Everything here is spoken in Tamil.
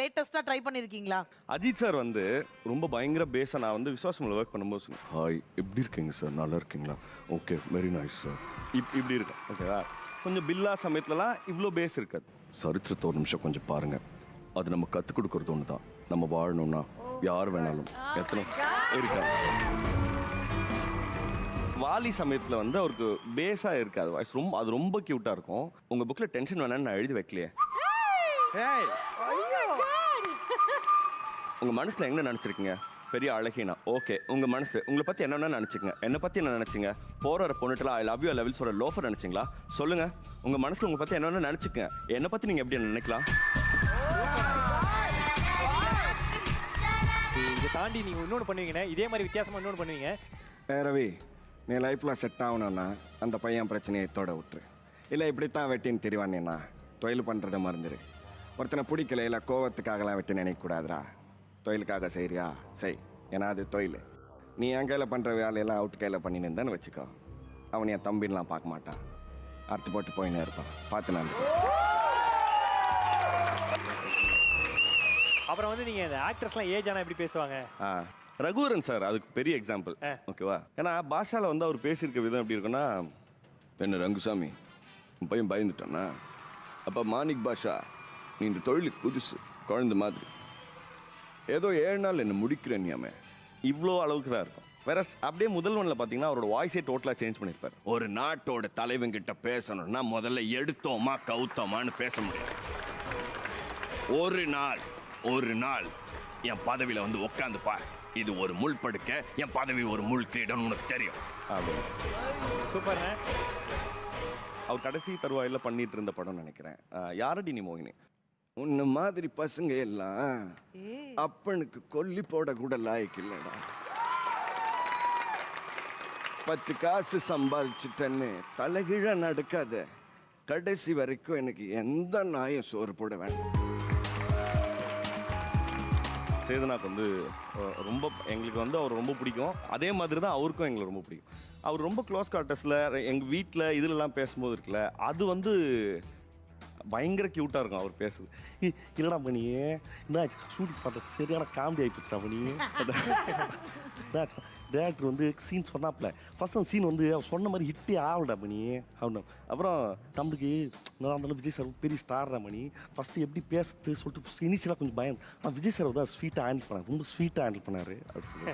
லேட்டஸ்டா ட்ரை பண்ணிருக்கீங்களா? அஜித் சார் வந்து ரொம்ப பயங்கர பேஸா நான் வந்து விசுவாசமில் ஒர்க் பண்ணும்போது ஹாய் எப்படி இருக்கீங்க சார், நல்லா இருக்கீங்களா, ஓகே வெரி நைஸ் சார், இப்படி இருக்கும் ஓகேவா. கொஞ்சம் பில்லா சமயத்துலலாம் இவ்வளோ பேஸ் இருக்காது. சரித்திரத்தை ஒரு நிமிஷம் கொஞ்சம் பாருங்க, அது நம்ம கற்றுக் கொடுக்கறது ஒன்று தான். நம்ம வாழணும்னா யார் வேணாலும் எத்தனை இருக்காது. வாலி சமயத்தில் வந்து அவருக்கு பேஸாக இருக்காது வாய்ஸ், ரொம்ப அது ரொம்ப க்யூட்டாக இருக்கும். உங்கள் புக்கில் டென்ஷன் வேணான்னு நான் எழுதி வைக்கலையே. உங்கள் மனசில் என்ன நினச்சிருக்கீங்க? பெரிய அழகினா ஓகே, உங்கள் மனசு உங்களை பற்றி என்னென்ன நினச்சிக்கங்க. என்னை பற்றி என்ன நினச்சிங்க? போகிற பொண்ணுட்டலாம் ஐ லவ் யூ லெவல்ஸ் ஒரு லோஃபர் நினச்சிங்களா? சொல்லுங்கள், உங்கள் மனசில் உங்களை பற்றி என்னென்ன நினச்சிக்கங்க. என்னை பற்றி நீங்கள் எப்படி நினைக்கலாம்? இதை தாண்டி நீங்கள் இன்னொன்று பண்ணுவீங்கண்ணே, இதே மாதிரி வித்தியாசமாக இன்னொன்று பண்ணுவீங்க. ரவி, நீ லைஃப்பில் செட் ஆகணும்னா அந்த பையன் பிரச்சனையை தோட விட்டுரு. இல்லை இப்படித்தான் வெட்டின்னு தெரிவானேண்ணா தொழில் பண்ணுறதை மறந்துடு. ஒருத்தனை பிடிக்கல இல்லை கோவத்துக்காகலாம் வெட்டி நினைக்கக்கூடாதுரா. தொழிலுக்காக செய்கிறியா செய், ஏன்னா அது தொழில். நீ என் கையில் பண்ணுற வேலையெல்லாம் அவுட் கையில் பண்ணின்னு இருந்தான்னு வச்சுக்கோ, அவன் என் தம்பின்லாம் பார்க்க மாட்டான், அறுத்து போட்டு போயின்னு இருப்பான். பார்த்து நான் அப்புறம் வந்து நீங்கள் இந்த ஆக்ட்ரஸ்லாம் ஏஜ் ஆனால் எப்படி பேசுவாங்க? ரகுவரன் சார் அதுக்கு பெரிய எக்ஸாம்பிள் ஓகேவா. ஏன்னா பாஷாவில் வந்து அவர் பேசியிருக்க விதம் எப்படி இருக்குன்னா, என்ன ரங்குசாமி உன் பையன் பயந்துட்டானா, அப்போ மாணிக் பாஷா நீ இந்த தொழிலுக்கு புதுசு குழந்தை மாதிரி, ஏதோ 7 நாள் என்ன முடிக்கிறேன் நீ இவ்வளோ அளவுக்கு தான் இருக்கும். வேற அப்படியே முதல்வனில் பார்த்தீங்கன்னா அவரோட வாய்ஸே டோட்டலாக சேஞ்ச் பண்ணியிருப்பார். ஒரு நாட்டோட தலைவங்கிட்ட பேசணும்னா முதல்ல எடுத்தோமா கவுத்தோமான்னு பேச முடியாது. ஒரு நாள் என் பதவியில் வந்து உட்காந்துப்பா, இது ஒரு முள் படுக்க, என் பதவி ஒரு முள் கிரீடம் உனக்கு தெரியும் அப்படின்னு. சூப்பர்ண்ணே. அவர் கடைசி தருவாயில் பண்ணிட்டு இருந்த படம் நினைக்கிறேன் யாரடி நீ மோகினி. உன்ன மாதிரி பசங்க எல்லாம் அப்பனுக்கு கொல்லி போட கூட லாய்க்கு இல்லடா. 10 காசு சம்பாதிச்சுட்டேன்னு தலைகீழ நடக்காத, கடைசி வரைக்கும் எனக்கு எந்த நாயும் சோறு போட வேண்டாம். சேதனாக்கு வந்து ரொம்ப எங்களுக்கு வந்து அவர் ரொம்ப பிடிக்கும். அதே மாதிரி தான் அவருக்கும் எங்களுக்கு ரொம்ப பிடிக்கும். அவர் ரொம்ப க்ளோஸ் குவார்ட்டர்ஸில் எங்கள் வீட்டில் இதிலெல்லாம் பேசும்போது இருக்குல்ல, அது வந்து பயங்கர க்யூட்டாக இருக்கும் அவர் பேசுது. இல்லைடா மணி என்ன ஷூட்டிங் பார்த்த சரியான காமெடி ஆகிப்போச்சுடா மணி. டேரக்டர் வந்து சீன் சொன்னாப்புல ஃபர்ஸ்ட் அந்த சீன் வந்து அவர் சொன்ன மாதிரி ஹிட்டே ஆகலடா மணி அப்படின்னு. அப்புறம் நம்மளுக்கு நான் இருந்தாலும் விஜய் சார் பெரிய ஸ்டார்டா மணி, ஃபஸ்ட்டு எப்படி பேசுறது சொல்லிட்டு இனிஷியலாக கொஞ்சம் பயம். ஆனால் விஜய் சார் தான் ஸ்வீட்டாக ஹேண்டில் பண்ணார், ரொம்ப ஸ்வீட்டாக ஹேண்டில் பண்ணார் அப்படின்னு.